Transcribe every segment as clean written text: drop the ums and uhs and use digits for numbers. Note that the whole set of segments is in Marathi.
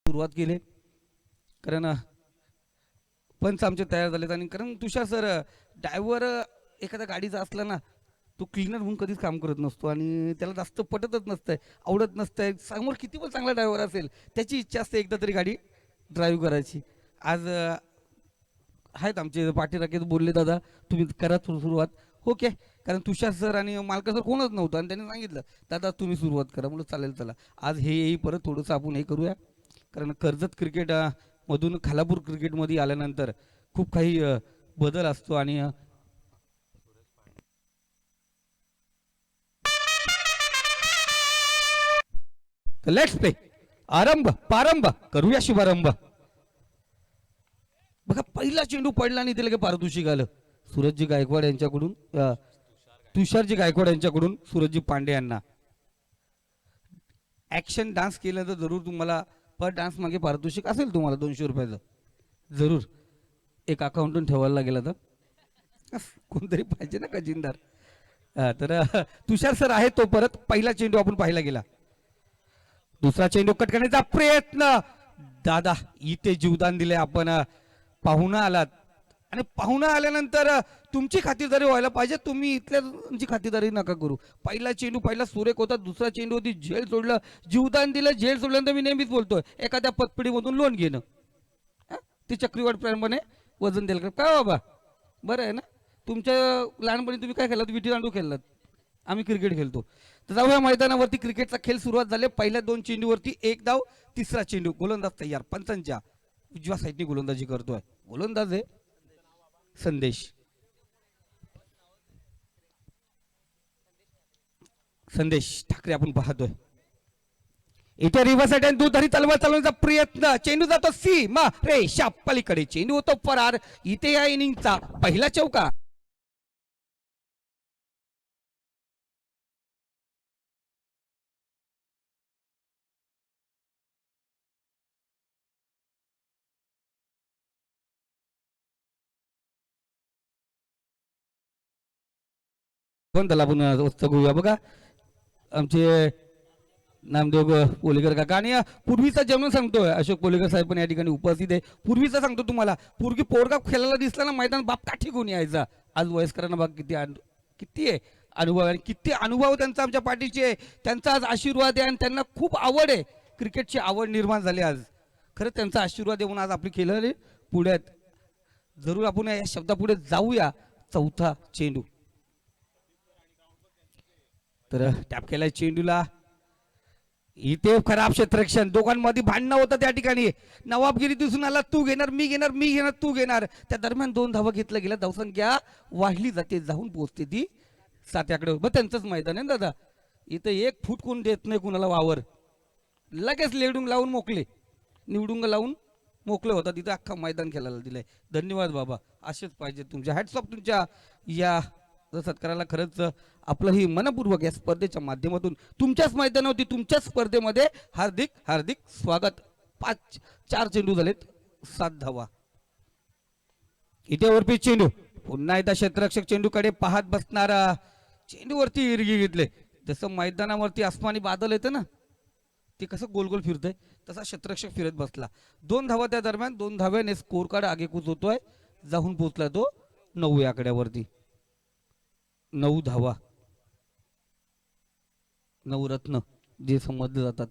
सुरुवात केली कारण पंच आमचे तयार झालेत आणि कारण तुषार सर ड्रायव्हर एखाद्या गाडीचा असला ना तो क्लीनर म्हणून कधीच काम करत नसतो आणि त्याला जास्त पटतच नसतंय आवडत नसतंय समोर किती पण चांगला ड्रायव्हर असेल त्याची इच्छा असते एकदा तरी गाडी ड्राईव्ह करायची आज आहेत आमचे पाठीराखे बोलले दादा तुम्ही करा सुरुवात ओके कारण तुषार सर आणि मालका सर कोणच नव्हतं आणि त्यांनी सांगितलं दादा तुम्ही सुरुवात करा म्हणून चालेल चला आज हे येई परत थोडंसं आपण हे करूया कारण कर्जत क्रिकेट मधून खालापूर क्रिकेटमध्ये आल्यानंतर खूप काही बदल असतो आणि लेट्स प्ले आरंभ प्रारंभ करूया शुभारंभ बघा पहिला चेंडू पडला आणि त्याला पारितोषिक आलं सूरजजी गायकवाड यांच्याकडून तुषारजी गायकवाड यांच्याकडून सूरजजी पांडे यांना ऍक्शन डान्स केलं तर जरूर तुम्हाला पर डान्स मागे पारितोषिक असेल तुम्हाला 200 रुपयाचं जरूर एक अकाउंटून ठेवायला लागेल आता कोणतरी पाहिजे ना खजिनदार तर तुषार सर आहे तो परत पहिला चेंडू आपण पाहिला गेला दुसरा चेंडू कट करण्याचा प्रयत्न दादा इथे जीवदान दिले आपण पाहुणा आलात आणि पाहुणा आल्यानंतर तुमची खातिरदारी व्हायला पाहिजे तुम्ही इथल्याची खातिरदारी नका करू पहिला चेंडू पहिला सुरेख होता दुसरा चेंडू होती झेल सोडलं जीवदान दिलं झेल सोडल्यानंतर मी नेहमीच बोलतोय एखाद्या पतपिढीमधून लोन घेणं ते चक्रीवाढ प्रमाणे वजन द्यायला का काय बाबा बरं आहे ना तुमच्या लहानपणी तुम्ही काय खेळलात विटी दांडू खेळलात आम्ही क्रिकेट खेळतो तर जाऊया मैदानावरती क्रिकेटचा खेळ सुरुवात झाले पहिल्या 2 चेंडूवरती एक धाव तिसरा चेंडू गोलंदाज तयार पंचांच्या उजव्या साईडने गोलंदाजी करतोय गोलंदाज आहे संदेश संदेश ठाकरे आपण पाहतोय इथे रिव्हर्स साईड दुधारी तलवार चालवण्याचा प्रयत्न चेंडू जातो सी मा रेषा पलीकडे चेंडू होतो फरार इथे या इनिंगचा पहिला चौका त्याला आपण घेऊया बघा आमचे नामदेव पोलेकर काका आणि पूर्वीचा जन्म सांगतोय अशोक पोलेकर साहेब पण या ठिकाणी उपस्थित आहे पूर्वीचा सांगतो तुम्हाला पूर्वी पोरगा खेळायला दिसला ना मैदान बाप काठी घेऊन यायचा आज वयस्करांना बघ किती किती आहे अनुभव आणि किती अनुभव त्यांचा आमच्या पाठीचे आहे त्यांचा आज आशीर्वाद आहे आणि त्यांना खूप आवड आहे क्रिकेटची आवड निर्माण झाली आज खरं त्यांचा आशीर्वाद येऊन आज आपली खेळाडू पुढे आहेत जरूर आपण या शब्दापुढे जाऊया चौथा चेंडू तर टॅप केलाय चेंडूला इथे खराब क्षेत्ररक्षण दोघांमध्ये भांडणं होतं त्या ठिकाणी नवाबगिरी दिसून आला तू घेणार मी घेणार मी घेणार तू घेणार त्या दरम्यान 2 धावा घेतल्या गेल्या धावसंख्या वाढली जाते जाऊन पोहोचते ती 7 आकडे मग त्यांचंच मैदान आहे दादा इथे 1 फूट कोण देत नाही कुणाला वावर लगेच लेडून लावून मोकले निवडून लावून मोकळे होता तिथे अख्खा मैदान खेळायला दिलंय धन्यवाद बाबा असेच पाहिजे तुमच्या हॅट्स ऑफ तुमच्या या सत्काराला खरंच आपलं ही मनपूर्वक या स्पर्धेच्या माध्यमातून तुमच्याच मैदानावरती तुमच्याच स्पर्धेमध्ये हार्दिक हार्दिक स्वागत 4 चेंडू झालेत 7 धावा इथे वरपी चेंडू पुन्हा एकदा क्षेत्ररक्षक चेंडूकडे पाहत बसणारा चेंडूवरती इरगी घेतले जसं मैदानावरती आसमानी बादल येतं ना ते कसं गोल गोल फिरतंय तसा क्षेत्ररक्षक फिरत बसला 2 धावा त्या दरम्यान 2 धाव्याने स्कोर कार्ड आगेकूच होतोय जाऊन पोहोचला तो 9 आकड्यावरती 9 धावा 9 रत्न जे समजले जातात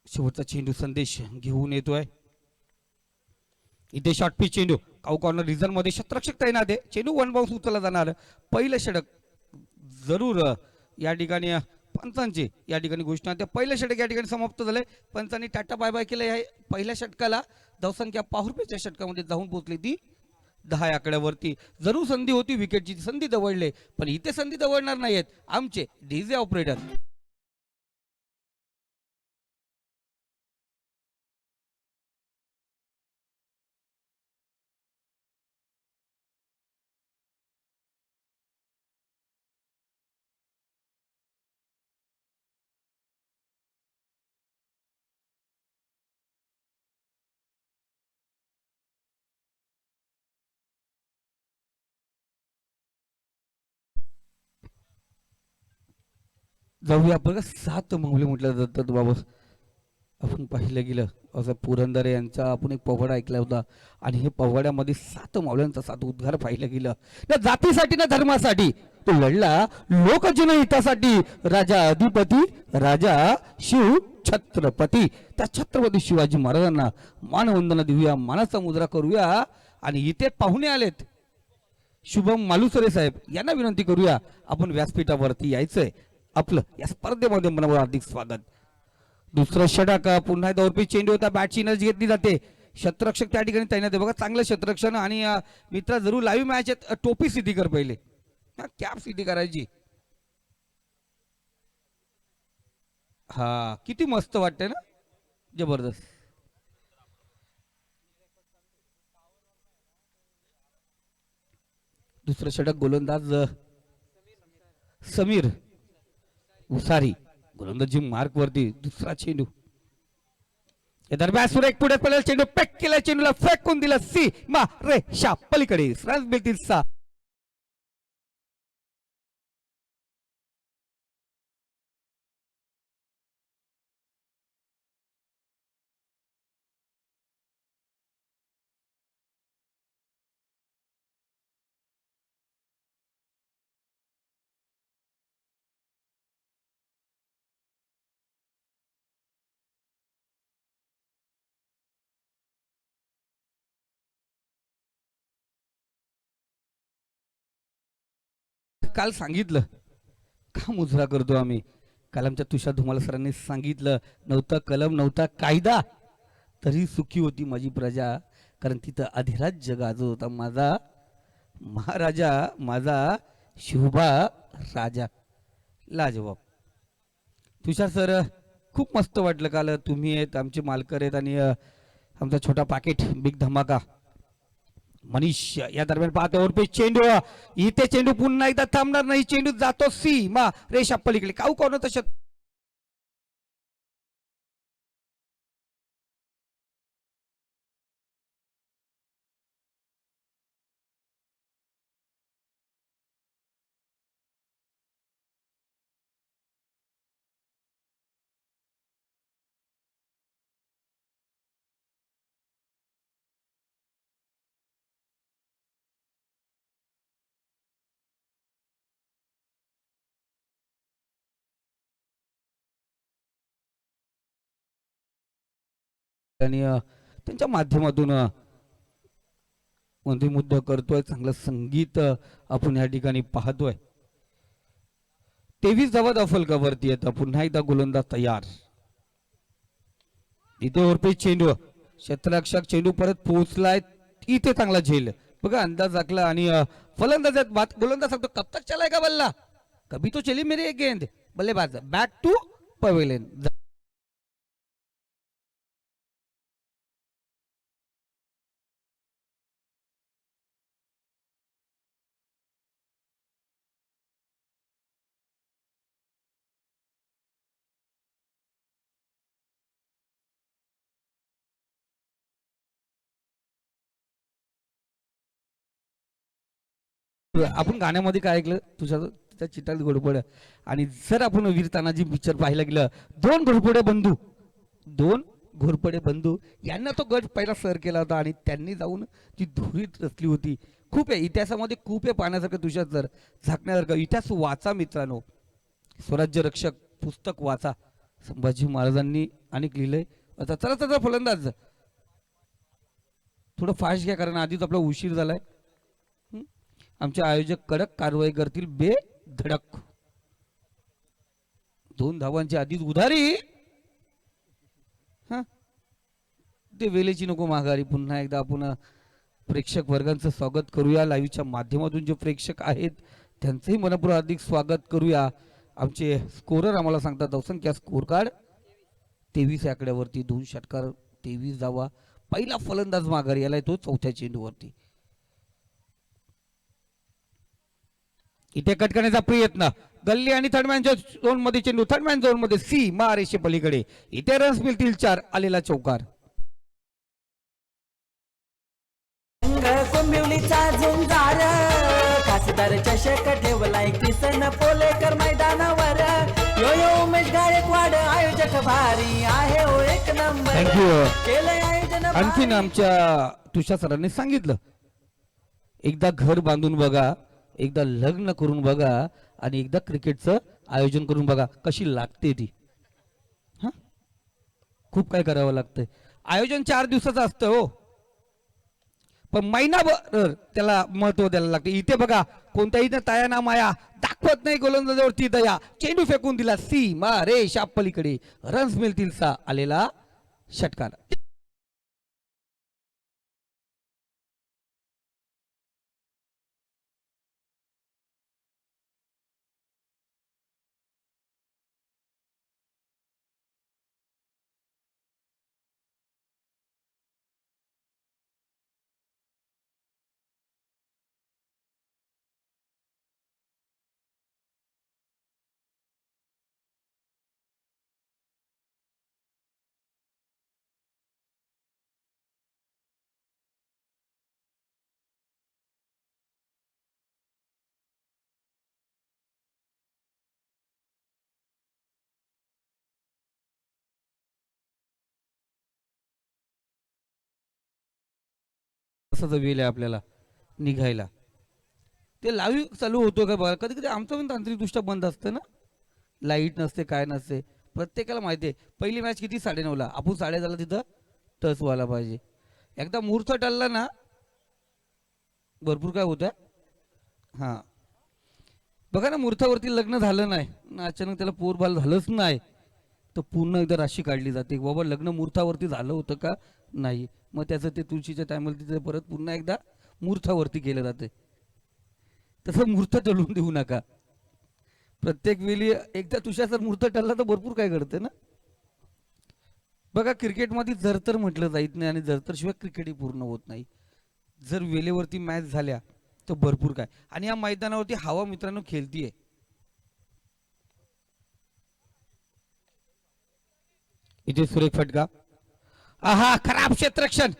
शेवटचा चेंडू संदेश घेऊन येतोय इथे शॉर्ट पिच चेंडू काऊ कॉर्नर रिझन मध्ये क्षेत्ररक्षक तैनात आहे चेंडू 1 बाउन्स उचलला जाणार पहिलं षटक जरूर या ठिकाणी पंचांची या ठिकाणी घोषणा त्या पहिलं षटक या ठिकाणी समाप्त झाले पंचांनी टाटा बाय बाय केलं आहे पहिल्या षटकाला धावसंख्या पाहुरपेच्या षटकामध्ये जाऊन पोहोचली ती 10 आकड्यावरती जरूर संधी होती विकेटची संधी दवडले पण इथे संधी दवडणार नाहीत आमचे डीजे ऑपरेटर जाऊया आपण का 7 माऊली म्हटलं जातात बाबा. आपण पाहिलं गेलं असं पुरंदरे यांचा आपण एक पोवाडा ऐकला होता आणि हे पोवाड्यामध्ये 7 मावळ्यांचा 7 उद्गार पाहिलं गेलं. ना जातीसाठी ना धर्मासाठी तो लढला लोकजनहितासाठी. राजा अधिपती राजा शिव छत्रपती. त्या छत्रपती शिवाजी महाराजांना मानवंदना देऊया, मानाचा मुद्रा करूया. आणि इथे पाहुणे आलेत शुभम मालुसरे साहेब यांना विनंती करूया आपण व्यासपीठावरती यायचंय. आपलं या स्पर्धेमध्ये मनावर हार्दिक स्वागत. दुसरं षटक पुन्हा एकदा वरती चेंडू होता, बॅटची एनर्जी घेतली जाते. क्षेत्ररक्षक त्या ठिकाणी तैनात आहे बघा, चांगलं क्षेत्ररक्षण. आणि मित्र जरूर लाईव्ह मॅच आहेत, टोपी सिद्धी कर पहिले, कॅप सिद्धी करायची. हा किती मस्त वाटतंय ना, जबरदस्त. दुसरं षटक गोलंदाज समीर उसारी, गोलंदाजी मार्क वरती. दुसरा चेंडू दरम्यान सुरेख पुढे पडेल, चेंडू पॅक केला, चेंडूला फेकून दिला सी मा रेषा पलीकडे. रन्स मिळतील 6. काल सांगितलं का मुजरा करतो आम्ही. काल आमच्या तुषार धुमाल सरांनी सांगितलं, नव्हता कलम नव्हता कायदा तरी सुखी होती माझी प्रजा. कारण तिथं अधिराज्य गाजत होता माझा महाराजा, माझा शिवबा राजा. लाजवाब. तुषार सर खूप मस्त वाटलं काल. तुम्ही आहेत, आमचे मालकर आहेत आणि आमचा छोटा पाकिट बिग धमाका मनीष या दरम्यान पाहतो ओरपे चेंडू. इथे चेंडू पुन्हा एकदा थांबणार नाही, चेंडू जातो सी मा रेषा पलीकडे. काऊ कोण तशा आणि त्यांच्या माध्यमातून कोणते मुद्दा करतोय. चांगलं संगीत आपण या ठिकाणी पाहतोय. 23 धावा फलकावरती येतं. पुन्हा एकदा गोलंदाज तयार. इथे वरपे चेंडू, क्षेत्ररक्षक चेंडू परत पोहोचलाय. इथे चांगला झेल बघा, अंदाज आखला आणि फलंदाज बात गोलंदाज सांगतो कब तक चलाएगा बल्ला, कभी तो चली मेरी एक गेंद. बल्लेबाज बॅक टू पवेलियन. आपण गाण्यामध्ये काय ऐकलं तुझ्या त्या चित्रात घोडपड. आणि जर आपण वीर तानाजी पिक्चर पाहायला गेलं, 2 घोरपडे बंधू, 2 घोरपडे बंधू यांना तो गट पहिला सर केला होता आणि त्यांनी जाऊन ती धुरीत रचली होती. खूप आहे इतिहासामध्ये, खूप आहे पाहण्यासारखं तुझ्या सर, झाकण्यासारखं. इतिहास वाचा मित्रांनो, स्वराज्य रक्षक पुस्तक वाचा. संभाजी महाराजांनी अनेक लिहिलंय. आता चला चला फलंदाज थोडं फास्ट घ्या कारण आधीच आपला उशीर झालाय. आमचे आयोजक कडक कारवाई करतील बेधडक. 2 धावांची आधीच उधारी. ते वेलेची नको माघारी. पुन्हा एकदा आपण प्रेक्षक वर्गांचं स्वागत करूया. लाईव्हच्या माध्यमातून जे प्रेक्षक आहेत त्यांचंही मनपूर्वक हार्दिक स्वागत करूया. आमचे स्कोरर आम्हाला सांगतात असंख्य स्कोर कार्ड 23 आकड्यावरती 2 षटकार 23 धावा. पहिला फलंदाज माघारी आलाय तो 4थ्या चेंडूवरती. इथे कटकण्याचा प्रयत्न, गल्ली आणि थर्डमॅनच्या झोन मध्ये चेंडू, थर्डमॅन झोन मध्ये सी मारेशे पलीकडे. इथे रन्स मिळतील 4. आलेला चौकार. कोंबिवलीचा झुंजार खासदार चषक ठेवलाय किसन पोलेकर मैदानावर. यो यो उमेश गायकवाड आयोजक भारी आहे ओ एक नंबर. थँक्यू. केलंय आयोजन आणखीन भारी. आमच्या तुषार सरांनी सांगितलं, एकदा घर बांधून बघा, एकदा लग्न करून बघा आणि एकदा क्रिकेटचं आयोजन करून बघा कशी लागते ती. हा, खूप काय करावं लागतंय. आयोजन 4 दिवसाचं असतं हो, पण महिनाभर त्याला महत्व द्यायला लागतं. इथे बघा, कोणत्याही ताया ना माया दाखवत नाही गोलंदाजावरती दया. चेंडू फेकून दिला सीमा रेषा पलीकडे, रन्स मिळतील सा आलेला षटकार. असं वेळ आहे आपल्याला निघायला. ते लाईव्ह चालू होतो का बघा. कधी कधी आमचं पण तांत्रिकदृष्ट्या बंद असतं ना, लाईट नसते काय नसते. प्रत्येकाला माहिती आहे पहिली मॅच किती 9:30ला, आपण 10:30ला तिथं टच व्हायला पाहिजे. एकदा मुहूर्त टळला ना भरपूर काय होतं. हां, बघा ना, मुहूर्तावरती लग्न झालं नाही ना, अचानक त्याला पोरबाल झालंच नाही, तर पूर्ण एकदा राशी काढली जाते बाबा लग्न मुहूर्तावरती झालं होतं का नाही. मग त्याचं ते तुळशीच्या टायमाला तिथे परत पुन्हा एकदा मुहूर्तावरती केलं जाते. तसं मुहूर्त टळून देऊ नका. प्रत्येक वेळी एकदा तुषार मुहूर्त टळला तर भरपूर काय घडतं ना. बघा, क्रिकेटमध्ये जर म्हटलं जात नाही आणि जर शिवाय क्रिकेटही पूर्ण होत नाही. जर वेळेवरती मॅच झाल्या तर भरपूर काय. आणि या मैदानावरती हवा मित्रांनो खेळतीये. इथे सुरेख फटका. आहा, खराब क्षेत्ररक्षण.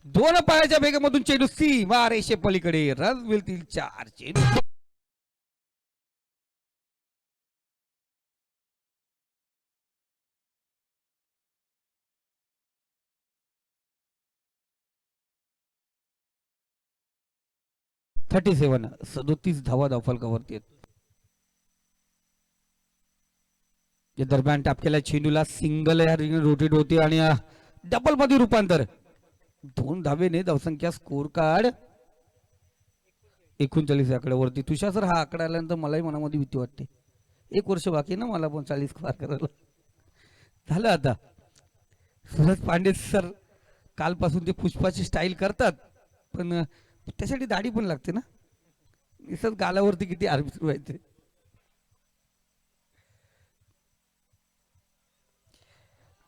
2 पायाच्या वेगामधून चेंडू सीमा रेषे पलीकडे, रन मिळतील 4. चेंडू 37 धावा धावफलकावरती आहेत. या दरम्यान टॅप केला चेंडूला, सिंगल या रोटेट होते आणि डबल मध्ये रूपांतर. 2 धावेने धावसंख्या स्कोर कार्ड 39 आकड्यावरती. तुषार सर, हा आकडा आल्यानंतर मलाही मनामध्ये भीती वाटते. 1 वर्ष बाकी ना मला पण 40 पार करायला. झालं आता. सुरज पांडे सर कालपासून ते पुष्पाची स्टाईल करतात, पण त्यासाठी दाढी पण लागते ना. इसच गालावरती किती आर्मी व्हायचे.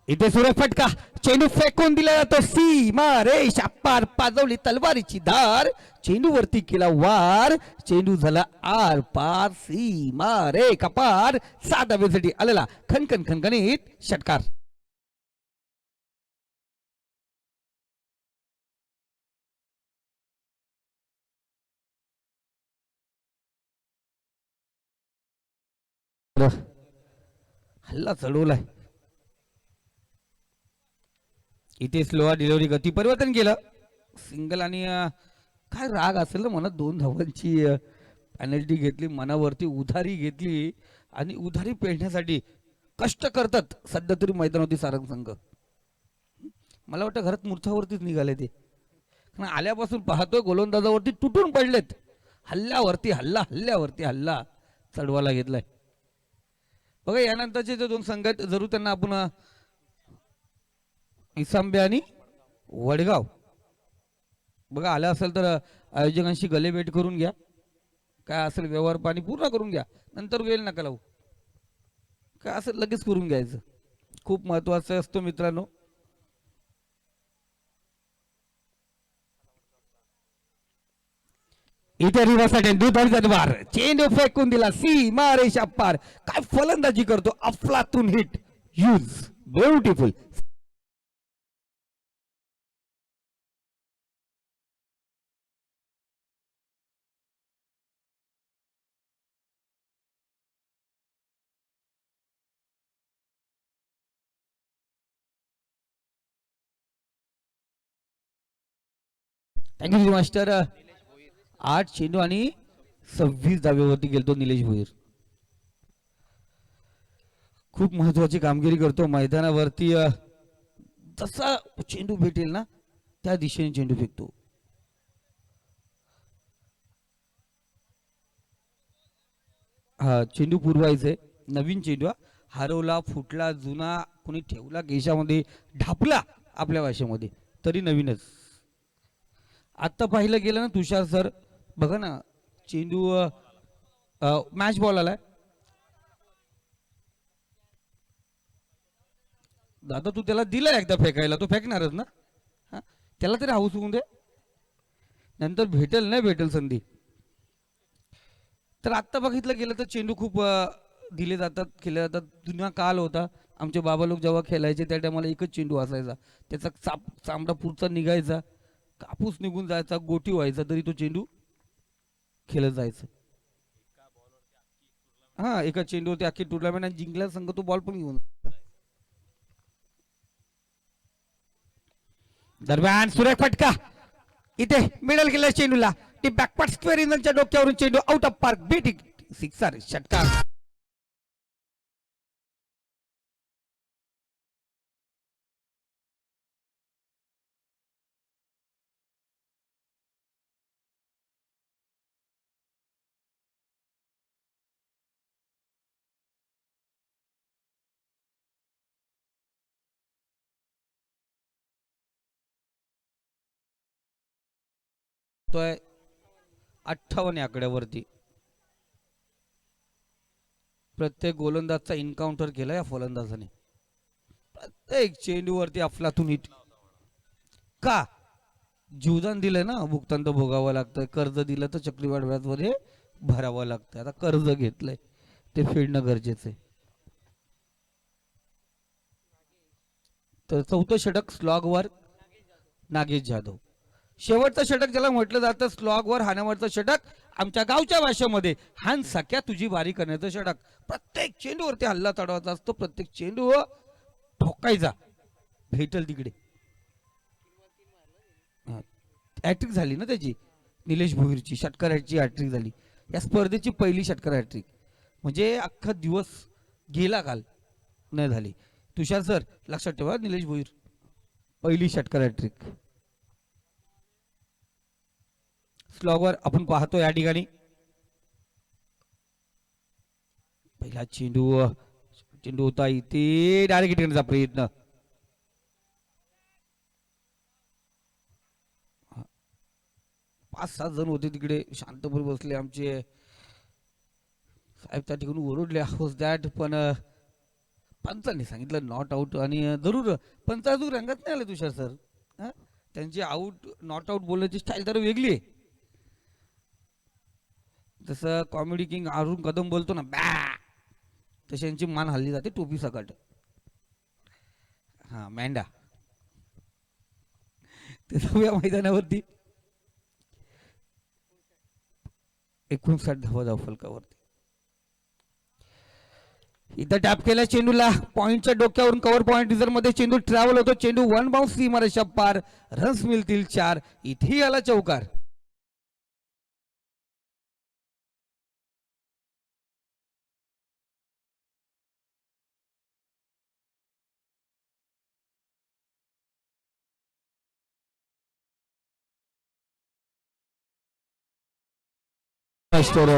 इथे सुरेख फटका, चेंडू फेकून दिला जातो सीमा रेषा पार, पाजवली तलवारीची धार, चेंडू वरती केला वार, चेंडू झाला आर पार, सीमा रेखा पार. 7 धावेसाठी आलेला खणखण खणखणीत षटकार. हल्ला चढवलाय. इथे स्लोआ डिलिव्हरी गती परिवर्तन केलं, सिंगल. आणि काय राग असेल ना मनात, 2 धावांची पेनल्टी घेतली, मनावरती उधारी घेतली आणि उधारी पेटण्यासाठी कष्ट करतात सध्या तरी मैदानावरती सारंग संघ. मला वाटतं घरात मूर्छावरतीच निघाले ते, कारण आल्यापासून पाहतोय गोलंदाजावरती तुटून पडलेत. हल्ल्यावरती हल्ला, हल्ल्यावरती हल्ला चढवायला घेतलाय. बघा, यानंतरचे जे 2 संघ आहेत जरूर त्यांना आपण इसांबे आणि वडगाव, बघा आलं असेल तर आयोजकांशी गलेभेट करून घ्या. काय असेल व्यवहार पाणी पूर्ण करून घ्या, नंतर वेळ नका लावू. काय असेल लगेच करून घ्यायचं, खूप महत्वाचं असतो मित्रांनो. इथे रिव्हर्ससाठी दुधारी जनावर, चेंडू फेकून दिला सीमा रेषा पार. काय फलंदाजी करतो, अफलातून hit, use beautiful. Thank you master. 8 चेंडू आणि 26 धाब्यावरती गेलतो निलेश भोईर. खूप महत्वाची कामगिरी करतो मैदानावरती. जसा चेंडू भेटेल ना त्या दिशेने चेंडू फेकतो. हा चेंडू पुरवायचे. नवीन चेंडू हरवला, फुटला, जुना, कोणी ठेवला केशामध्ये, ढापला आपल्या भाषेमध्ये तरी नवीनच. आत्ता पाहिलं गेलं ना तुषार सर, बघा ना चेंडू मॅच बॉल आलाय. दादा तू त्याला दिला एकदा फेकायला, तो फेकणारच ना. हा त्याला तरी हाऊस होऊन दे, नंतर भेटेल नाही भेटेल संधी. तर आत्ता बघितलं गेलं तर चेंडू खूप दिले जातात, केले जातात. जुना काल होता, आमचे बाबा लोक जेव्हा खेळायचे त्या टायमाला एकच चेंडू असायचा. त्याचा चामडा पुढचा निघायचा, कापूस निघून जायचा, गोटी व्हायचा, तरी तो चेंडू खेळत जायचं. हा एका चेंडूवरती अख्खी टुर्नामेंट, आणि जिंकल्या संघ तो बॉल पण घेऊन. दरम्यान सुरेख फटका इथे मिडल गेल्या चेंडूला. ती बॅकवर्ड स्क्वेअर इंजनच्या डोक्यावरून चेंडू out of park. Beat sixer षटकार. तो 58 आकड्यावरती. प्रत्येक गोलंदाजचा एन्काउंटर केला या फलंदाजाने. प्रत्येक चेंडूवरती अफलातून हिट. का जीवदान दिलंय ना, भुगतान तर भोगावं लागतं. कर्ज दिलं तर चक्रीवाढ व्याजमध्ये भरावं लागतं. आता कर्ज घेतलंय ते फेडणं गरजेचं आहे. तर चौथं षटक स्लॉगवर नागेश जाधव. शेवटचं षटक ज्याला म्हटलं जातं स्लॉगवर हाण्यावरचं षटक, आमच्या गावच्या भाषेमध्ये हान सख्या तुझी बारी करण्याचं षटक. प्रत्येक चेंडूवरती हल्ला चढवायचा असतो, प्रत्येक चेंडू ठोकायचा, भेटल तिकडे. हॅट्रिक झाली ना त्याची, निलेश भोईरची षटकार हॅट्रिक झाली. या स्पर्धेची पहिली षटकार हॅट्रिक, म्हणजे अख्खा दिवस गेला काल नाही झाली. तुषार सर लक्षात ठेवा, निलेश भोईर पहिली षटकार हॅट्रिक. स्लॉगवर आपण पाहतो या ठिकाणी पहिला चेंडू. चेंडू होता इथे, डायरेक्ट घेण्याचा प्रयत्न. 5-7 जण होते तिकडे शांतपणे बसले आमचे साहेब, त्या ठिकाणी ओरडले हाऊस दॅट, पण पंचांनी सांगितलं नॉट आऊट. आणि जरूर पंचाजूर रंगात नाही आले तुषार सर. त्यांची आऊट नॉट आऊट बोलण्याची स्टाईल तर वेगळी आहे. जसं कॉमेडी किंग अरुण कदम बोलतो ना बॅ, तशी यांची मान हल्ली जाते टोपी सकट. हा मँडा. ते जाऊया मैदानावरती. 59 धावा फलकावरती. इथं टॅप केल्या चेंडूला, पॉइंटच्या डोक्यावरून कव्हर पॉइंट रिझर्व मध्ये चेंडू ट्रॅव्हल होतो. चेंडू वन बाउंस सीमारेषा पार, रन्स मिळतील 4. इथे आला चौकार. मास्टर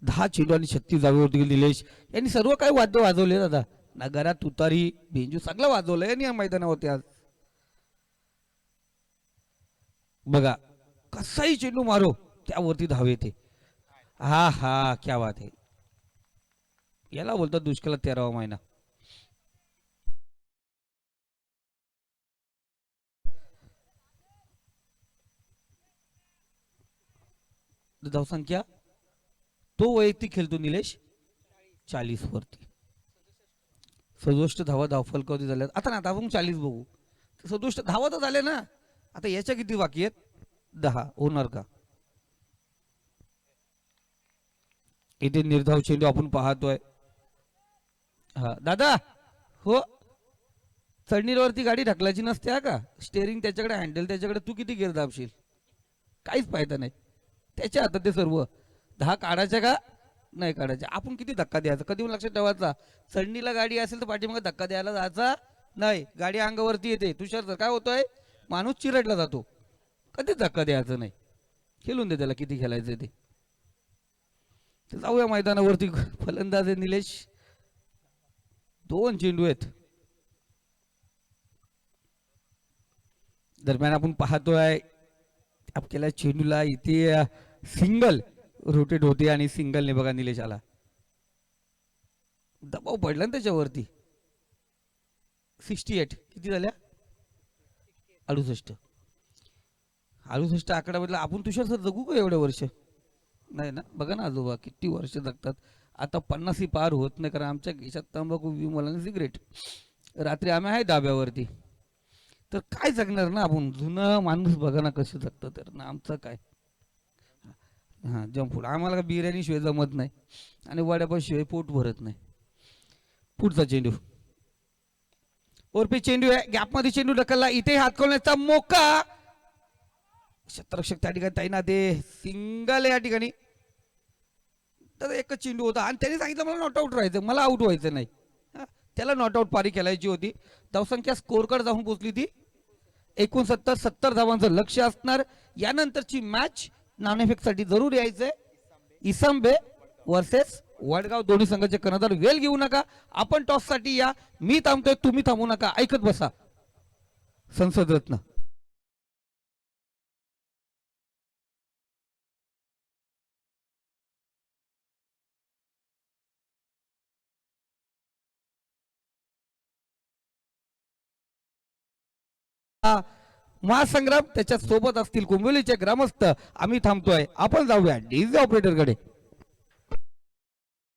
10 चेंडू आणि 36 धावेवरती गेले. निलेश यांनी सर्व काही वाद्य वाजवले दादा, नगारा, तुतारी, बेंजू सगळं वाजवलंय यांनी या मैदानावरती आज. बघा कसाही चेंडू मारो त्यावरती धाव येते. हा हा क्या बात आहे. याला बोलतात दुष्काळात 13वा महिना. धावसंख्या तो वैयक्तिक खेळतो निलेश 40 वरती. 67 धावा धावफलकावरती झाल्या. आता ना आपण 40 बघू. 67 धावा तर झाल्या ना, आता याच्या किती बाकी आहेत? 10 होणार का? इथे निर्धाव चेंडू आपण पाहतोय. हा दादा हो चढणीवरती गाडी ढकलायची नसते हा का, स्टेअरिंग त्याच्याकडे, हँडल त्याच्याकडे, तू किती गिअर दाबशील, काहीच फायदा नाही. त्याच्या हातात ते सर्व. 10 काढायच्या का नाही काढायच्या, आपण किती धक्का द्यायचा, कधी पण लक्षात ठेवायचा. चढणीला गाडी असेल तर पाठीमागे धक्का द्यायला जायचा नाही. गाडी अंगावरती येते, तुषार सर काय होतोय, माणूस चिरडला जातो, कधीच धक्का द्यायचा नाही. खेळून दे त्याला किती खेळायचं ते. तर जाऊया मैदानावरती. फलंदाज आहे निलेश, 2 चेंडू आहेत. दरम्यान आपण पाहतोय आपल्याला चेंडूला इथे सिंगल रोटेट होते आणि सिंगलने बघा निलेश आला, दबाव पडला ना त्याच्यावरती. 68 किती झाल्या, 68 आकडा म्हटलं. आपण तुषार सर जगू का एवढे वर्ष, नाही ना. बघा ना आजोबा किती वर्ष जगतात. आता 50 पार होत नाही, कारण आमच्या खिशात तंबाखू, विमल, सिगरेट. रात्री आम्ही आहे धाब्यावरती, तर काय जगणार ना आपण. जुनं माणूस बघा ना कसं जगतं. तर ना आमचं काय, हां जंक फूड आम्हाला बिर्याणी शिवाय जमत नाही आणि वड्यापाशिवाय पोट भरत नाही. पुढचा चेंडू, ओरपी चेंडू आहे, गॅपमध्ये चेंडू ढकलला, इथे हात खोलण्याचा मोका. क्षेत्ररक्षक त्या ठिकाणी तैनात आहे, सिंगल या ठिकाणी. तर एकच चेंडू होता आणि त्याने सांगितलं मला नॉट आउट राहायचं, मला आउट व्हायचं नाही. त्याला नॉट आउट पारी खेळायची होती. धावसंख्या स्कोर कार्ड जाऊन पोहोचली ती 69-70 धावांचं लक्ष असणार. यानंतरची मॅच नाणेफेकसाठी जरूर यायचंय. इसंबे वर्सेस वडगाव, दोन्ही संघाचे कर्णधार. वेळ घेऊ नका, आपण टॉस साठी या. मी थांबतोय, तुम्ही थांबू नका, ऐकत बसा. संसद रत्न महासंग्राम, त्याच्या सोबत असतील कुंभोलीचे ग्रामस्थ. आम्ही थांबतोय, आपण जाऊया डीजे ऑपरेटर कडे.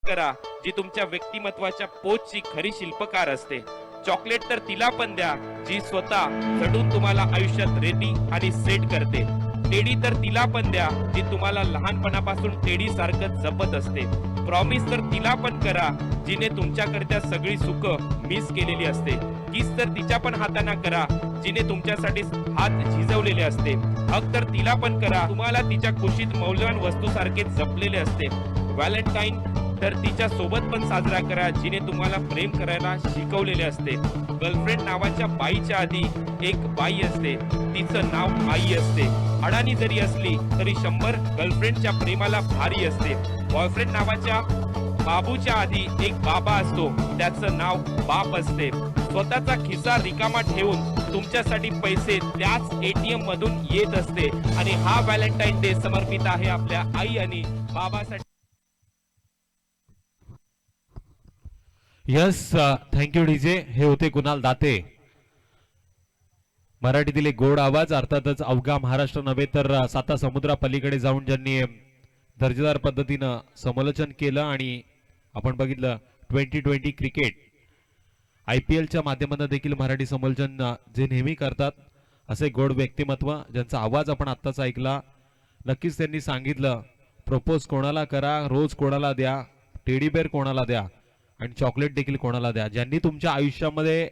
करा जी तुमच्या व्यक्तिमत्वाच्या पोचची खरी शिल्पकार असते. चॉकलेट तर तिला पण द्या जी स्वतः चढून तुम्हाला आयुष्यात रेडी आणि सेट करते. टेडी तर तिला पण द्या जी तुम्हाला लहानपणापासून टेडी सारखं जपत असते. प्रॉमिस तर तिला पण करा जिने तुमच्याकरता सगळी सुख मिस केलेली असते. किस तर तिच्या पण हाताना करा जिने तुमच्यासाठी हात झिजवलेले असते. हक तर तिला पण करा तुम्हाला तिच्या खुशीत मौल्यवान वस्तू सारखे जपलेले असते. व्हॅलेंटाईन तर तिच्या सोबत पण साजरा करा जिने तुम्हाला प्रेम करायला शिकवलेले असते. गर्लफ्रेंड नावाच्या बाईच्या आधी एक बाई असते, तिचं नाव आई असते. अडाणी जरी असली तरी 100 गर्लफ्रेंडच्या प्रेमाला भारी असते. बॉयफ्रेंड नावाच्या बाबूच्या आधी एक बाबा असतो, त्याचं नाव बाप असते. स्वतःचा खिसा रिकामा ठेवून तुमच्यासाठी पैसे त्याच ATM मधून येत असते. आणि हा व्हॅलेंटाईन डे समर्पित आहे आपल्या आई आणि बाबासाठी. Yes, thank you DJ. हे होते कुणाल दाते. मराठीतील एक गोड आवाज, अर्थातच अवघा महाराष्ट्र नव्हे तर 7 समुद्रा पलीकडे जाऊन ज्यांनी दर्जेदार पद्धतीनं समालोचन केलं. आणि आपण बघितलं 2020 क्रिकेट IPLच्या माध्यमातून देखील मराठी समालोचन जे नेहमी करतात, असे गोड व्यक्तिमत्व ज्यांचा आवाज आपण आत्ताच ऐकला. नक्कीच त्यांनी सांगितलं प्रपोज कोणाला करा, रोज कोणाला द्या, टेडी बेअर कोणाला द्या आणि चॉकलेट देखील कोणाला द्या. ज्यांनी तुमच्या आयुष्यामध्ये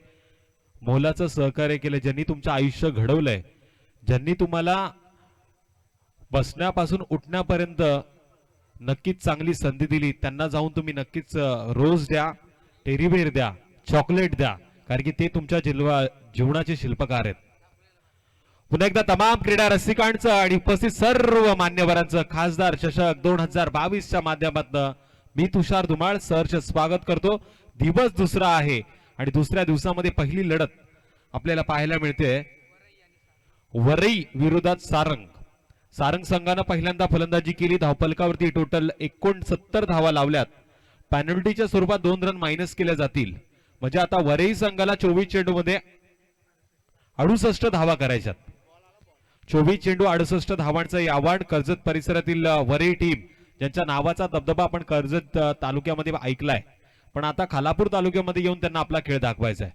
मोलाचं सहकार्य केलं, ज्यांनी तुमचं आयुष्य घडवलंय, ज्यांनी तुम्हाला बसण्यापासून उठण्यापर्यंत नक्कीच चांगली संधी दिली, त्यांना जाऊन तुम्ही नक्कीच रोज द्या, टेडी बेअर द्या, चॉकलेट द्या, कारण की ते तुमच्या जीवनाचे शिल्पकार आहेत. पुन्हा एकदा तमाम क्रीडा रसिकांचं आणि उपस्थित सर्व मान्यवरांचं खासदार चषक 2022च्या माध्यमातून मी तुषार धुमाळ सरचे स्वागत करतो. दिवस दुसरा आहे आणि दुसऱ्या दिवसामध्ये पहिली लढत आपल्याला पाहायला मिळते वरई विरोधात सारंग. सारंग संघानं पहिल्यांदा फलंदाजी केली. धावफलकावरती टोटल 69 धावा लावल्यात. पेनल्टीच्या स्वरूपात 2 रन मायनस केल्या जातील. म्हणजे आता वरई संघाला 24 चेंडूमध्ये 68 धावा करायच्यात. 24 चेंडू 68 धावांचं हे आव्हान कर्जत परिसरातील वरई टीम, ज्यांच्या नावाचा दबदबा आपण कर्जत तालुक्यामध्ये ऐकलाय, पण आता खालापूर तालुक्यामध्ये येऊन त्यांना आपला खेळ दाखवायचा आहे.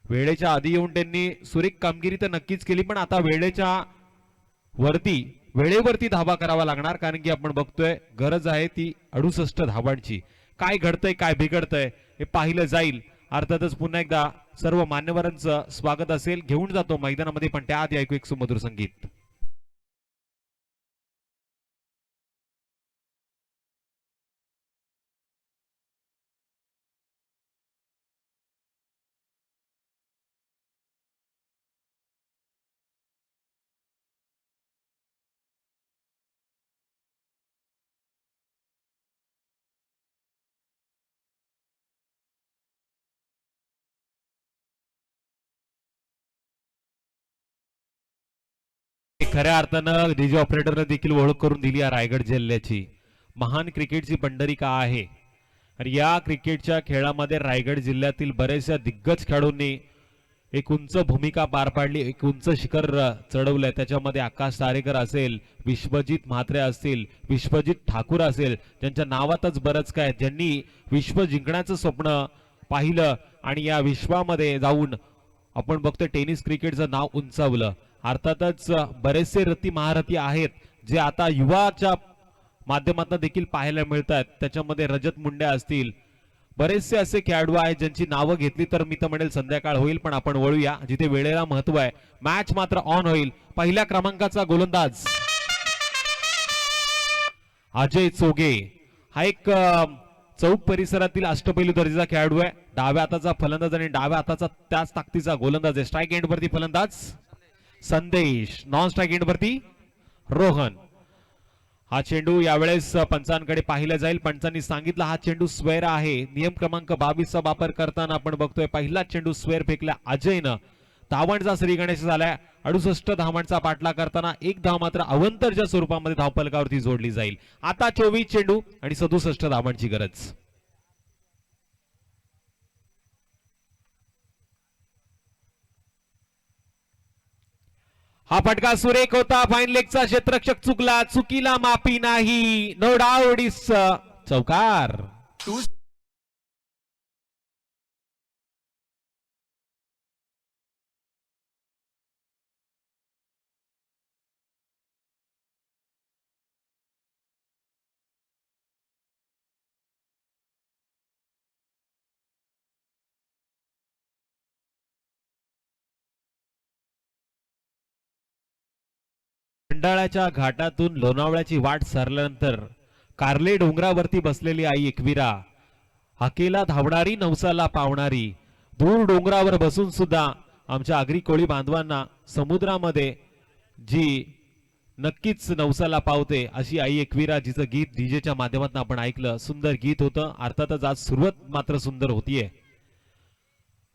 वेळेच्या आधी येऊन त्यांनी सुरेख कामगिरी तर नक्कीच केली, पण आता वेळेवरती धावा करावा लागणार, कारण की आपण बघतोय गरज आहे ती 68 धावांची. काय घडतंय काय बिघडतंय हे पाहिलं जाईल. अर्थातच पुन्हा एकदा सर्व मान्यवरांचं स्वागत असेल. घेऊन जातो मैदानामध्ये, पण त्याआधी ऐकू एक सुमधुर संगीत. खऱ्या अर्थानं डीजे ऑपरेटरने देखील ओळख करून दिली या रायगड जिल्ह्याची. महान क्रिकेटची पंढरी का आहे. आणि या क्रिकेटच्या खेळामध्ये रायगड जिल्ह्यातील बरेचशा दिग्गज खेळाडूंनी एक उंच भूमिका पार पाडली, एक उंच शिखर चढवलंय. त्याच्यामध्ये आकाश तारेकर असेल, विश्वजित म्हात्रे असतील, विश्वजित ठाकूर असेल, ज्यांच्या नावातच बरंच काय, ज्यांनी विश्व जिंकण्याचं स्वप्न पाहिलं आणि या विश्वामध्ये जाऊन आपण बघतोय टेनिस क्रिकेटचं नाव उंचावलं. अर्थातच बरेचसे रती महारथी आहेत जे आता युवाच्या माध्यमातून देखील पाहायला मिळतात. त्याच्यामध्ये रजत मुंडे असतील, बरेचसे असे खेळाडू आहेत ज्यांची नावं घेतली तर मी तर म्हणेल संध्याकाळ होईल. पण आपण वळूया जिथे वेळेला महत्व आहे. मॅच मात्र ऑन होईल. पहिल्या क्रमांकाचा गोलंदाज अजय चोगे हा एक चौक परिसरातील अष्टपैलू दर्जाचा खेळाडू आहे. डाव्या हाताचा फलंदाज आणि डाव्या हाताचा त्याच ताकदीचा गोलंदाज आहे. स्ट्राईक एंड वरती फलंदाज संदेश, नॉन स्ट्राईक एंड वरती रोहन. हा चेंडू यावेळेस पंचांकडे पाहिला जाईल. पंचांनी सांगितलं हा चेंडू स्क्वेअर आहे. नियम क्रमांक 22 चा वापर करताना आपण बघतोय पहिला चेंडू स्क्वेअर फेकला अजयनं. धावांचा श्री गणेश झालाय. 68 धावांचा पाठला करताना एक धाव मात्र अवंतरच्या स्वरूपामध्ये धावफलकावरती जोडली जाईल. आता 24 चेंडू आणि 67 धावांची गरज. हा फटका सुरेख होता. फाईन लेगचा क्षेत्ररक्षक चुकला, चुकीला माफी नाही. नो डाऊट इज चौकार. खंडाळ्याच्या घाटातून लोणावळ्याची वाट सरल्यानंतर कार्ले डोंगरावरती बसलेली आई एकविरा, हाकेला धावणारी नवसाला पावणारी, दूर डोंगरावर बसून सुद्धा आमच्या आगरी कोळी बांधवांना समुद्रामध्ये जी नक्कीच नवसाला पावते अशी आई एकविरा, जिचं गीत डीजेच्या माध्यमातून आपण ऐकलं. सुंदर गीत होतं. अर्थातच आज सुरुवात मात्र सुंदर होतीये.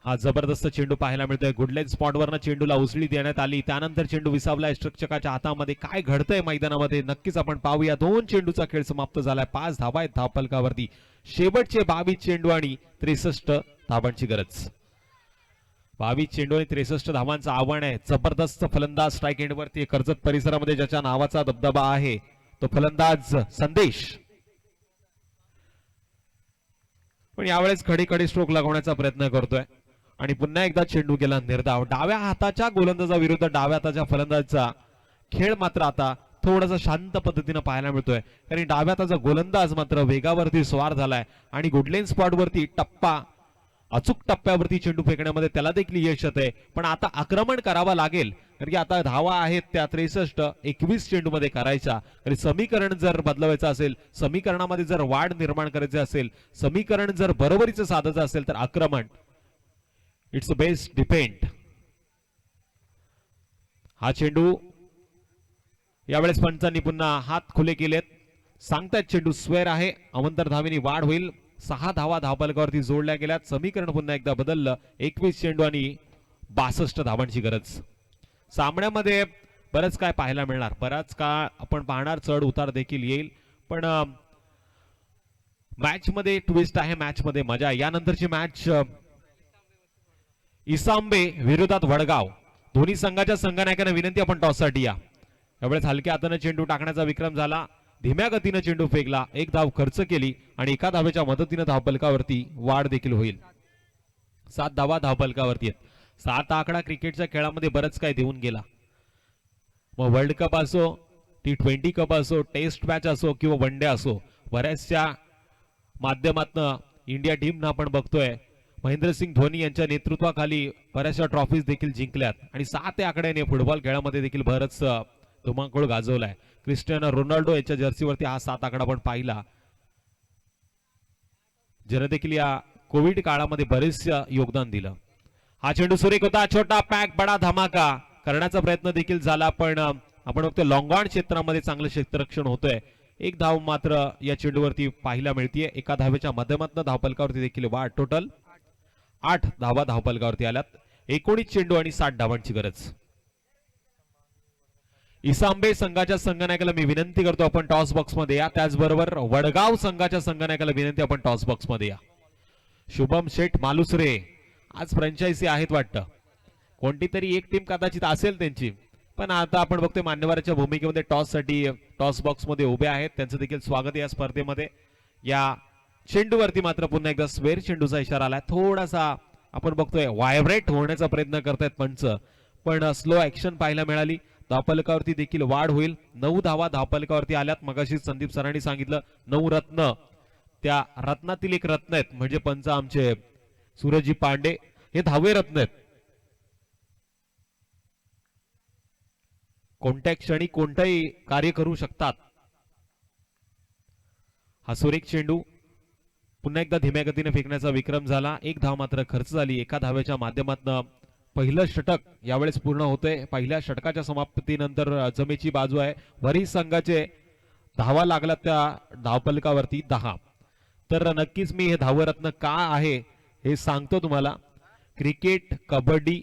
हा जबरदस्त चेंडू पाहायला मिळतोय. गुडलेन स्पॉटवरनं चेंडूला उसळी देण्यात आली. त्यानंतर चेंडू विसावलाय रक्षकाच्या हातामध्ये. काय घडतंय मैदानामध्ये नक्कीच आपण पाहूया. 2 चेंडूचा खेळ समाप्त झालाय. 5 धावा आहेत धावफलकावरती. शेवटचे 22 चेंडू आणि 63 धावांची गरज. 22 चेंडू आणि 63 धावांचं आव्हान आहे. जबरदस्त फलंदाज स्ट्राईक एंडवरती कर्जत परिसरामध्ये ज्याच्या नावाचा दबदबा आहे तो फलंदाज संदेश. पण यावेळेस खडे स्ट्रोक लागवण्याचा प्रयत्न करतोय आणि पुन्हा एकदा चेंडू गेला निर्धाव. डाव्या हाताच्या गोलंदाजाविरुद्ध डाव्या हाताच्या फलंदाजाचा खेळ मात्र आता थोडासा शांत पद्धतीने पाहायला मिळतोय. कारण डाव्या हाताचा गोलंदाज मात्र वेगावरती स्वार झालाय आणि गुडलेन स्पॉटवरती अचूक टप्प्यावरती चेंडू फेकण्यामध्ये त्याला देखील यश येतंय. पण आता आक्रमण करावं लागेल कारण की आता धावा आहेत त्या 63 21 चेंडू मध्ये करायच्या. आणि समीकरण जर बदलवायचं असेल, समीकरणामध्ये जर वाढ निर्माण करायची असेल, समीकरण जर बरोबरीचं साधायचं असेल तर आक्रमण इट्स बेस्ट डिपेंड. हा चेंडू यावेळेस पंचांनी पुन्हा हात खुले केलेत. सांगतायत चेंडू स्क्वेअर आहे. अवंतर धावेनी वाढ होईल. 6 धावा धावफलकावरती जोडल्या गेल्यात. समीकरण पुन्हा एकदा बदललं. 21 चेंडू आणि 62 धावांची गरज. सामन्यामध्ये बरंच काय पाहायला मिळणार. बराच काळ आपण पाहणार. चढ उतार देखील येईल. पण मॅच मध्ये ट्विस्ट आहे. मॅच मध्ये मजा. यानंतरची मॅच इसांबे विरोधात वडगाव. दोन्ही संघाच्या संघनायकांना विनंती आपण टॉससाठी या. यावेळेस हलक्या हाताने चेंडू टाकण्याचा विक्रम झाला. धीम्या गतीने चेंडू फेकला. 1 धाव खर्च केली आणि एका धावेच्या मदतीने धावफलकावरती वाढ देखील होईल. 7 धावा धावफलकावरती आहेत. 7 आकडा क्रिकेटच्या खेळामध्ये बरंच काय देऊन गेला. मग वर्ल्ड कप असो, T20 कप असो, टेस्ट मॅच असो किंवा वन डे असो, बऱ्याचशा माध्यमातून इंडिया टीमनं आपण बघतोय महेंद्रसिंग धोनी यांच्या नेतृत्वाखाली बऱ्याचशा ट्रॉफीज देखील जिंकल्यात आणि 7 आकड्याने फुटबॉल खेळामध्ये देखील बरंच धुमाकूळ गाजवलाय. क्रिस्टियानो रोनाल्डो यांच्या जर्सीवरती हा 7 आकडा पण पाहिला, ज्याने देखील या कोविड काळामध्ये बरेच योगदान दिलं. हा चेंडू सुरेख होता, छोटा पॅक बडा धमाका करण्याचा प्रयत्न देखील झाला, पण आपण बघतोय लॉंग ऑन क्षेत्रामध्ये चांगलं क्षेत्ररक्षण होतंय. एक धाव मात्र या चेंडूवरती पाहायला मिळतीये. एका धावेच्या माध्यमातून धावफलकावरती देखील वाढ. टोटल 8 धावा धावफलकावरती आल्यात. 19 चेंडू आणि 60 धावांची गरज. इसांबे संघाच्या संघनायकाला मी विनंती करतो आपण टॉस बॉक्स मध्ये या. त्याचबरोबर वडगाव संघाच्या संघनायकाला विनंती आपण टॉस बॉक्स मध्ये या. शुभम शेठ मालुसरे आज फ्रँचायझी आहेत वाटतं, कोणती तरी एक टीम कदाचित असेल त्यांची, पण आता आपण बघतोय मान्यवराच्या भूमिकेमध्ये टॉस साठी टॉस बॉक्स मध्ये उभे आहेत. त्यांचं देखील स्वागत या स्पर्धेमध्ये. या चेंडूवरती मात्र पुन्हा एकदा स्वेर चेंडूचा इशारा आलाय. थोडासा आपण बघतोय व्हायब्रेट होण्याचा प्रयत्न करतायत पंच, पण स्लो ऍक्शन पाहायला मिळाली. धावफलकावरती देखील वाढ होईल. 9 धावा धावफलकावरती आल्यात. मगाशी संदीप सरांनी सांगितलं 9 रत्न, त्या रत्नातील एक रत्न आहेत म्हणजे पंच आमचे सूरजजी पांडे, हे 10वे रत्न आहेत. कोणत्या क्षणी कोणताही कार्य करू शकतात. हा सुरेख चेंडू पुन्हा एकदा धीम्या गतीने फेकण्याचा विक्रम झाला. 1 धाव मात्र खर्च झाली. एका धावेच्या माध्यमातून पहिलं षटक यावेळेस पूर्ण होतंय. पहिल्या षटकाच्या समाप्तीनंतर जमेची बाजू आहे. वरी संघाचे धावा लागला त्या धावफलकावरती 10. तर नक्कीच मी हे धावरत्न का आहे हे सांगतो तुम्हाला. Cricket, kabaddi,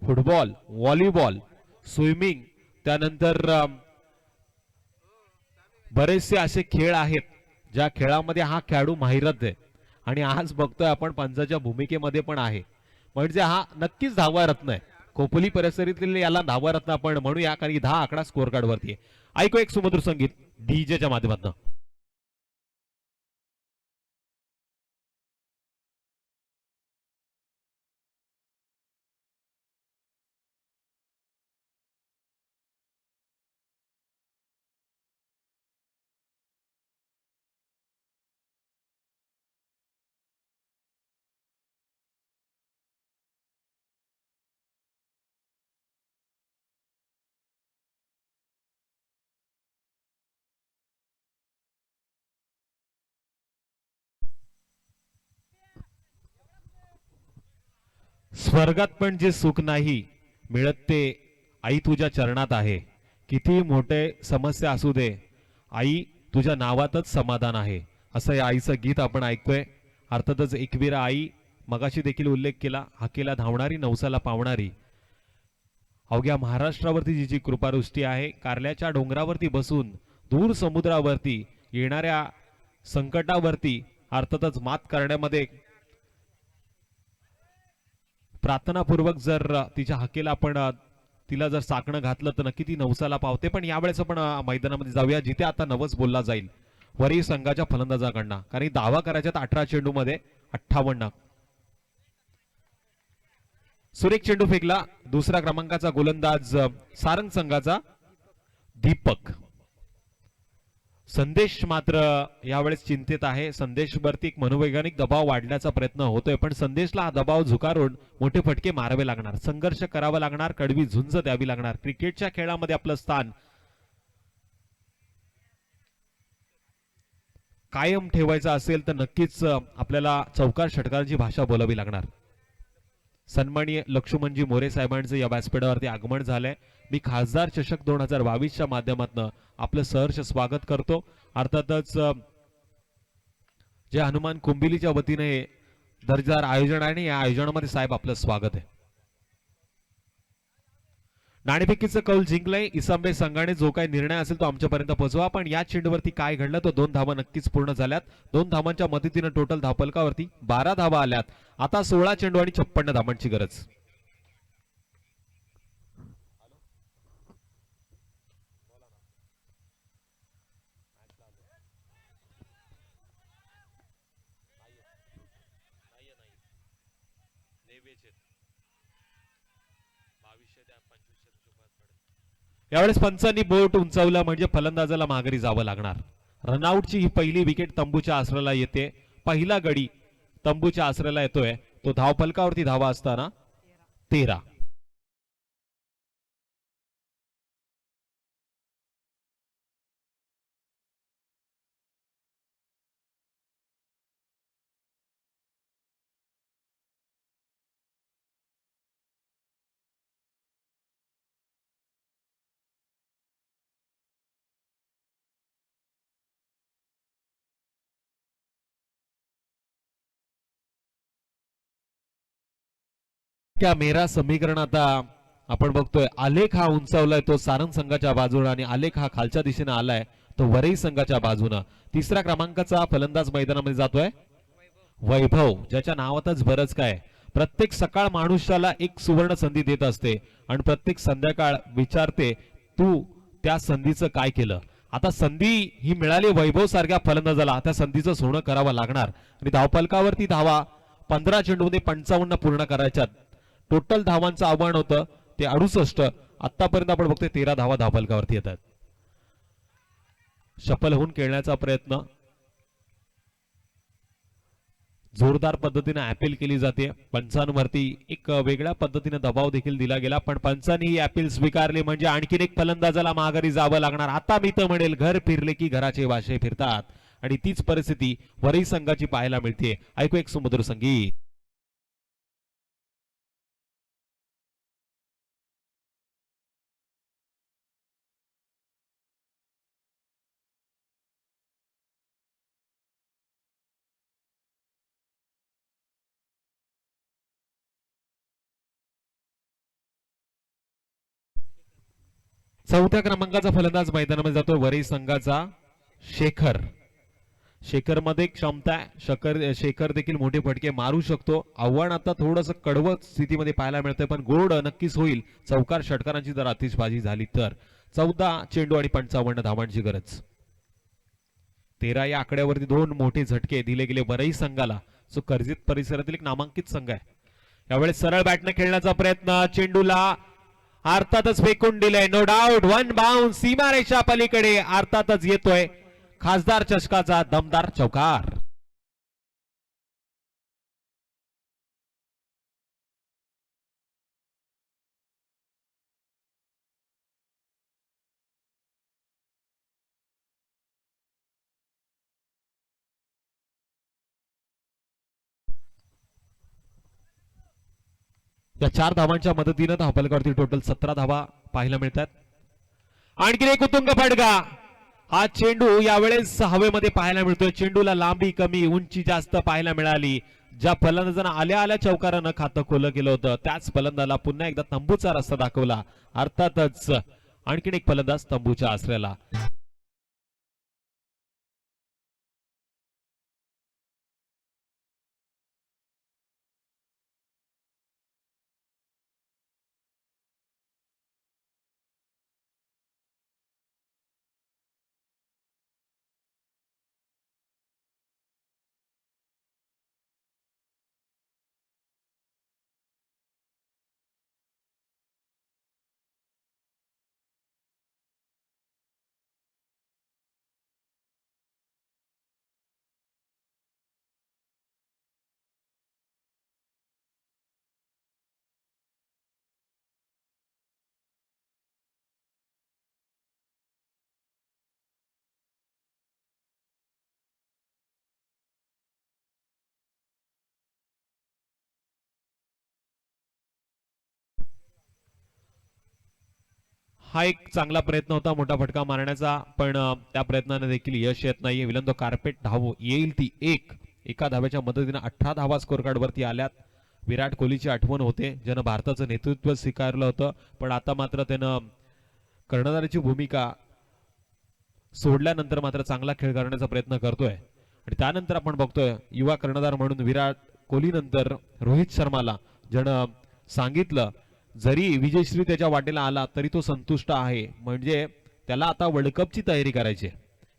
football, volleyball, swimming, त्यानंतर बरेचसे असे खेळ आहेत ज्या खेळामध्ये हा खेळाडू माहिरत आहे आणि आज बघतोय आपण पंचाच्या भूमिकेमध्ये पण आहे. म्हणजे हा नक्कीच 10वा रत्न आहे. खोपोली परिसरातील याला 10वा रत्न आपण म्हणूया, कारण 10 आकडा स्कोर कार्ड वरती आहे. ऐकू एक सुमधुर संगीत डीजेच्या माध्यमातून. स्वर्गात पण जे सुख नाही मिळत ते आई तुझ्या चरणात आहे. किती मोठे समस्या असू दे, आई तुझ्या नावातच समाधान आहे, असं या आईचं गीत आपण ऐकतोय. अर्थातच एकवीरा आई, मगाशी देखील उल्लेख केला, हाकेला धावणारी, नवसाला पावणारी, अवघ्या महाराष्ट्रावरती जिची कृपावृष्टी आहे. कारल्याच्या डोंगरावरती बसून दूर समुद्रावरती येणाऱ्या संकटावरती अर्थातच मात करण्यामध्ये प्रार्थनापूर्वक जर तिच्या हाकेला आपण तिला जर साकणं घातलं तर नक्की ती नवसाला पावते. पण यावेळेस आपण मैदानामध्ये जाऊया जिथे आता नवस बोलला जाईल वरी संघाच्या फलंदाजाकडनं, कारण दावा करायच्यात 18 चेंडू मध्ये 58. सुरेख चेंडू फेकला. दुसऱ्या क्रमांकाचा गोलंदाज सारंग संघाचा दीपक. संदेश मात्र यावेळेस चिंतेत आहे. संदेशवरती एक मनोवैज्ञानिक दबाव वाढण्याचा प्रयत्न होतोय, पण संदेशला हा दबाव झुगारून मोठे फटके मारावे लागणार, संघर्ष करावा लागणार, कडवी झुंज द्यावी लागणार. क्रिकेटच्या खेळामध्ये आपलं स्थान कायम ठेवायचं असेल तर नक्कीच आपल्याला चौकार षटकारांची भाषा बोलावी लागणार. सन्माननीय लक्ष्मणजी मोरे साहेबांचं या व्यासपीठावरती आगमन झालंय. मी खासदार चषक 2022च्या माध्यमातून आपलं सहर्ष स्वागत करतो. अर्थातच जे हनुमान कुंबिलीच्या वतीने दर्जेदार आयोजन आहे आणि या आयोजनामध्ये साहेब आपलं स्वागत आहे. नाणेफेकीचं कौल जिंकलंय. इसांबे संघाने जो काही निर्णय असेल तो आमच्यापर्यंत पोहोचवा. पण या चेंडूवरती काय घडलं तो 2 धावा नक्कीच पूर्ण झाल्यात. 2 धावांच्या मदतीने टोटल धावफलकावरती 12 धावा आल्यात. आता 16 चेंडू आणि 56 धावांची गरज. यावेळेस पंचांनी बोट उंचावला म्हणजे फलंदाजाला माघारी जावं लागणार. रनआउटची ही पहिली विकेट तंबूच्या आसऱ्याला येते. पहिला गडी तंबूच्या आसऱ्याला येतोय. तो धावफलकावरती धावा असताना 13. त्या मेरा समीकरण आता आपण बघतोय, आलेख हा उंचावलाय तो सारंग संघाच्या बाजूला आणि आलेख हा खालच्या दिशेने आलाय तो वरई संघाच्या बाजूने. तिसऱ्या क्रमांकाचा फलंदाज मैदानामध्ये जातोय वैभव, ज्याच्या नावातच बरंच काय. प्रत्येक सकाळ माणूसाला एक सुवर्ण संधी देत असते आणि प्रत्येक संध्याकाळ विचारते तू त्या संधीचं काय केलं. आता संधी ही मिळाली वैभव सारख्या फलंदाजाला, त्या संधीचं सोनं करावं लागणार आणि धावफलकावरती धावा 15 चेंडूमध्ये 55 पूर्ण करायच्यात. टोटल धावांचं आव्हान होतं ते 68. आतापर्यंत आपण बघतोय 13 धावा धावफलकावरती येतात. शफल होऊन खेळण्याचा प्रयत्न जोरदार पद्धतीने अपील केली जाते. पंचांवरती एक वेगळ्या पद्धतीने दबाव देखील दिला गेला, पण पंचांनी ही अपील स्वीकारली म्हणजे आणखीन एक फलंदाजाला माघारी जावं लागणार. आता मी तर म्हणेल घर फिरले की घराचे वाशे फिरतात आणि तीच परिस्थिती वरई संघाची पाहायला मिळते. ऐकू एक सुमधुर संगीत. चौथ्या क्रमांकाचा फलंदाज मैदानामध्ये जातो वरई संघाचा शेखर. शेखर मध्ये क्षमता आहे, शेखर देखील मोठे फटके मारू शकतो. आव्हान आता थोडंसं कडवट स्थितीमध्ये पाहायला मिळतंय, पण गोड नक्कीच होईल चौकार षटकारांची जर आतिषबाजी झाली तर. 14 चेंडू आणि 55 धावांची गरज. 13 या आकड्यावरती 2 मोठे झटके दिले गेले वरई संघाला, जो कर्जत परिसरातील एक नामांकित संघ आहे. यावेळेस सरळ बॅटने खेळण्याचा प्रयत्न, चेंडूला अर्थातच फेकून दिलंय. नो डाऊट 1 बाउन्स सीमारेषा पलीकडे अर्थातच येतोय खासदार चषकाचा दमदार चौकार. या 4 धावांच्या मदतीनं धावफलकावरती टोटल 17 धावा पाहायला मिळतात. आणखी एक उत्तुंग फटका. हा चेंडू यावेळेस हवेमध्ये पाहायला मिळतोय. चेंडूला लांबी कमी उंची जास्त पाहायला मिळाली. ज्या फलंदाजांना आल्या आल्या चौकारानं खातं खोलं केलं होतं त्याच फलंदाला पुन्हा एकदा तंबूचा रस्ता दाखवला. अर्थातच आणखीन एक फलंदाज तंबूच्या आसऱ्याला. हा एक चांगला प्रयत्न होता मोठा फटका मारण्याचा, पण त्या प्रयत्नाने देखील यश येत नाहीये. विलंदो कार्पेट धाव येईल ती एका धाव्याच्या मदतीने 18 धावा स्कोर कार्ड वरती आल्यात. विराट कोहलीची आठवण होते, ज्यानं भारताचं नेतृत्व स्वीकारलं होतं, पण आता मात्र त्यानं कर्णधाराची भूमिका सोडल्यानंतर मात्र चांगला खेळ करण्याचा प्रयत्न करतोय. आणि त्यानंतर आपण बघतोय युवा कर्णधार म्हणून विराट कोहली नंतर रोहित शर्माला, ज्यानं सांगितलं जरी विजयश्री त्याच्या वाटेला आला तरी तो संतुष्ट आहे, म्हणजे त्याला आता वर्ल्ड कपची तयारी करायची.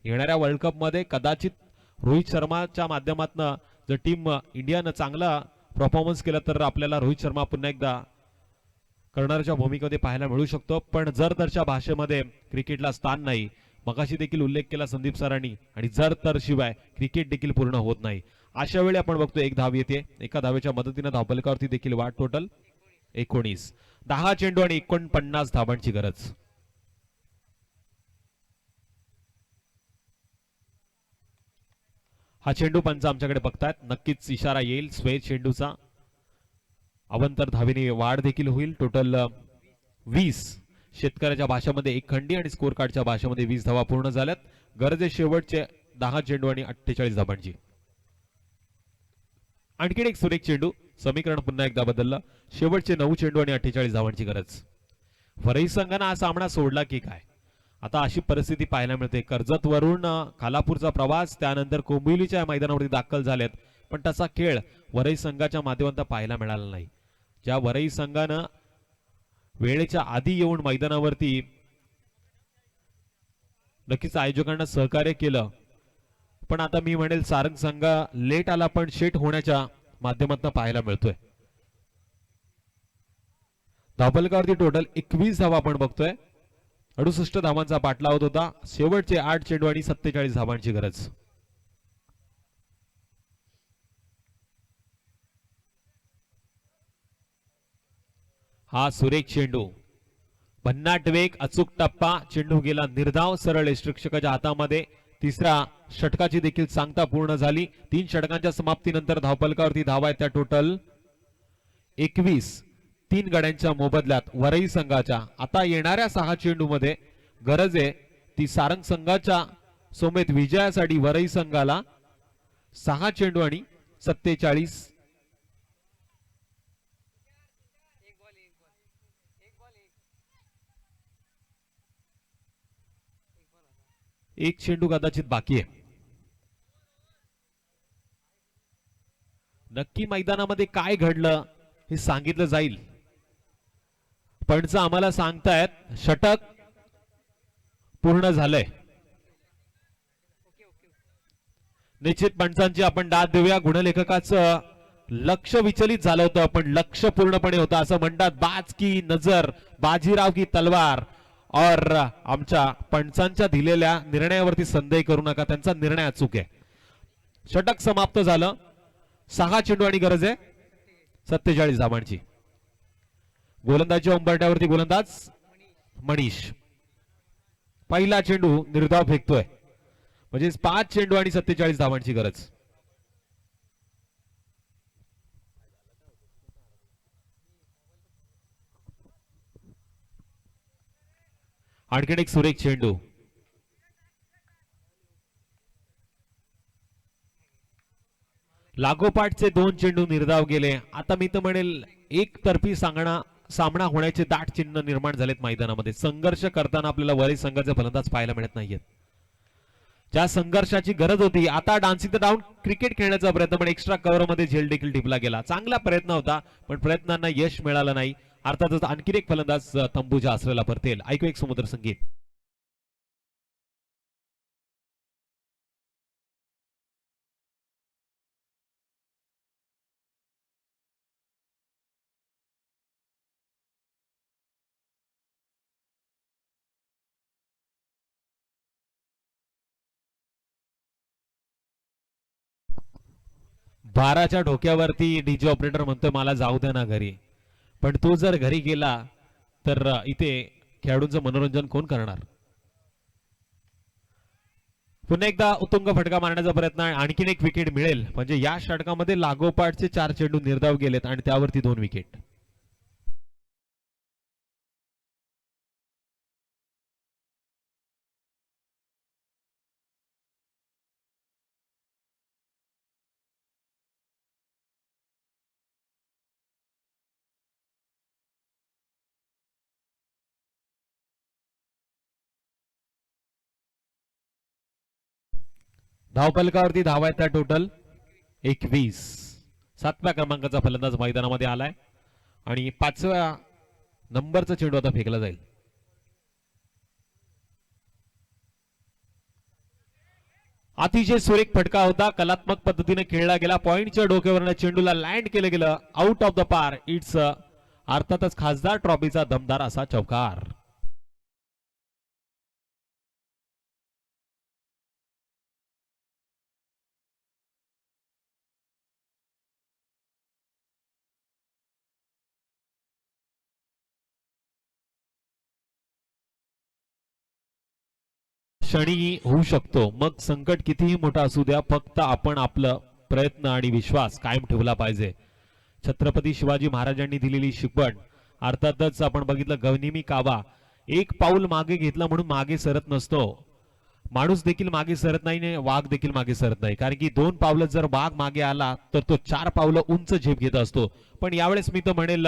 येणाऱ्या वर्ल्ड कप मध्ये कदाचित रोहित शर्माच्या माध्यमातून जर टीम इंडियानं चांगला परफॉर्मन्स केला तर आपल्याला रोहित शर्मा पुन्हा एकदा कर्णधाराच्या भूमिकेमध्ये पाहायला मिळू शकतो. पण जर तरच्या भाषेमध्ये क्रिकेटला स्थान नाही, मगाशी देखील उल्लेख केला संदीप सरांनी, आणि जर तर शिवाय क्रिकेट देखील पूर्ण होत नाही. अशा वेळी आपण बघतो एक धाव येते, एका धावेच्या मदतीने धावफलकावरती देखील वाढ. टोटल 19. 10 चेंडू आणि 49 धावांची गरज. हा चेंडू पंच आमच्याकडे बघतायत, नक्कीच इशारा येईल स्वे चेंडूचा. अवंतर धावेने वाढ देखील होईल. टोटल 20. शेतकऱ्याच्या भाषेमध्ये एक खंडी आणि स्कोर कार्डच्या भाषेमध्ये 20 धावा पूर्ण झाल्यात. गरजे शेवटचे 10 चेंडू आणि 48 धावांची. आणखीन एक सुरेख चेंडू. समीकरण पुन्हा एकदा बदललं. शेवटचे 9 चेंडू आणि 48 धावांची गरज. वरई संघानं हा सामना सोडला की काय? आता अशी परिस्थिती पाहायला मिळते. कर्जत वरून खालापूरचा प्रवास, त्यानंतर कोंबिवलीच्या मैदानावरती दाखल झालेत, पण तसा खेळ वरई संघाच्या माध्यमातून पाहायला मिळाला नाही. ज्या वरई संघानं वेळेच्या आधी येऊन मैदानावरती नक्कीच आयोजकांना सहकार्य केलं, पण आता मी म्हणेल सारंग संघ लेट आला पण शेट होण्याच्या माध्यमातून पाहायला मिळतोय. धावफलकावरती टोटल 21 धावा आपण बघतोय. 68 धावांचा पाठला होत होता. शेवटचे 8 चेंडू आणि 47 धावांची गरज. हा सुरेख चेंडू, भन्नाट वेग, अचूक टप्पा, चेंडू गेला निर्धाव सरळ यष्टिरक्षकाच्या हातामध्ये. तिसऱ्या षटकाची देखील सांगता पूर्ण झाली. 3 षटकांच्या समाप्तीनंतर धावफलकावरती धावा आहेत त्या टोटल 21. 3 गड्यांच्या मोबदल्यात वरई संघाच्या आता येणाऱ्या 6 चेंडू मध्ये गरज आहे ती सारंग संघाच्या सोमेत विजयासाठी. वरई संघाला 6 चेंडू आणि 47. एक चेंडू कदाचित बाकी आहे. नक्की मैदानामध्ये काय घडलं हे सांगितलं जाईल. पंच आम्हाला सांगतायत षटक पूर्ण झालंय. निश्चित पंचांची आपण दाद देऊया. गुणलेखकाचं लक्ष विचलित झालं होतं, पण लक्ष पूर्णपणे होतं. असं म्हणतात, बाज की नजर, बाजीराव की तलवार. और आमच्या पंचांच्या दिलेल्या निर्णयावरती संदेह करू नका, त्यांचा निर्णय अचूक आहे. षटक समाप्त झालं. 6 चेंडू आणि गरज आहे 47 धावांची. गोलंदाजीच्या उंबरठ्यावरती गोलंदाज मनीष. पहिला चेंडू निर्धाव फेकतोय, म्हणजे 5 चेंडू आणि 47 धावांची गरज. आणखीन एक सुरेख चेंडू. लागोपाठचे 2 चेंडू निर्धाव गेले. आता मी तर म्हणेल एकतर्फी सामना होण्याचे दाट चिन्ह निर्माण झालेत मैदानामध्ये. संघर्ष करताना आपल्याला वरई संघाचे फलंदाज पाहायला मिळत नाहीयेत. ज्या संघर्षाची गरज होती, आता डान्सिंग द डाऊन क्रिकेट खेळण्याचा प्रयत्न, पण एक्स्ट्रा कव्हर मध्ये झेल देखील टिपला गेला. चांगला प्रयत्न होता, पण प्रयत्नांना यश मिळालं नाही. अर्थातच आणखी एक फलंदाज तंबूच्या आश्रयाला परतेल. ऐकू एक समुद्र संगीत. बाराच्या ढोक्यावरती डीजे ऑपरेटर म्हणतोय मला जाऊ द्या ना घरी, पण तो जर घरी गेला तर इथे खेळाडूंचं मनोरंजन कोण करणार? पुन्हा एकदा उत्तुंग फटका मारण्याचा प्रयत्न आहे. आणखीन एक विकेट मिळेल, म्हणजे या षटकामध्ये लागोपाठचे 4 चेंडू निर्धाव गेलेत आणि त्यावरती 2 विकेट. धावफलकावरती धावा आहेत त्या टोटल 21. 7व्या क्रमांकाचा फलंदाज मैदानामध्ये आलाय आणि 5व्या नंबरचा चेंडू आता फेकला जाईल. अतिशय सुरेख फटका होता, कलात्मक पद्धतीने खेळला गेला. पॉइंटच्या डोक्यावरनं चेंडूला लँड केलं गेलं, आउट ऑफ द पार. इट्स अर्थातच खासदार ट्रॉफीचा दमदार असा चौकार. क्षणीही होऊ शकतो. मग संकट कितीही मोठा असू द्या, फक्त आपण आपलं प्रयत्न आणि विश्वास कायम ठेवला पाहिजे. छत्रपती शिवाजी महाराजांनी दिलेली शिकवण. अर्थातच आपण बघितलं गनिमी कावा, एक पाऊल मागे घेतला म्हणून मागे सरत नसतो. माणूस देखील मागे सरत नाही आणि वाघ देखील मागे सरत नाही. कारण की 2 पावलं जर वाघ मागे आला तर तो 4 पावलं उंच झेप घेत असतो. पण यावेळेस मी तर म्हणेल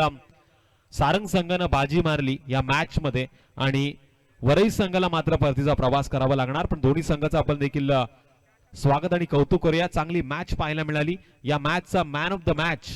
सारंग संघानं बाजी मारली या मॅच मध्ये आणि वरई संघाला मात्र परतीचा प्रवास करावा लागणार. पण दोन्ही संघाचा आपण देखील स्वागत आणि कौतुक करूया. चांगली मॅच पाहायला मिळाली. या मॅचचा मॅन ऑफ द मॅच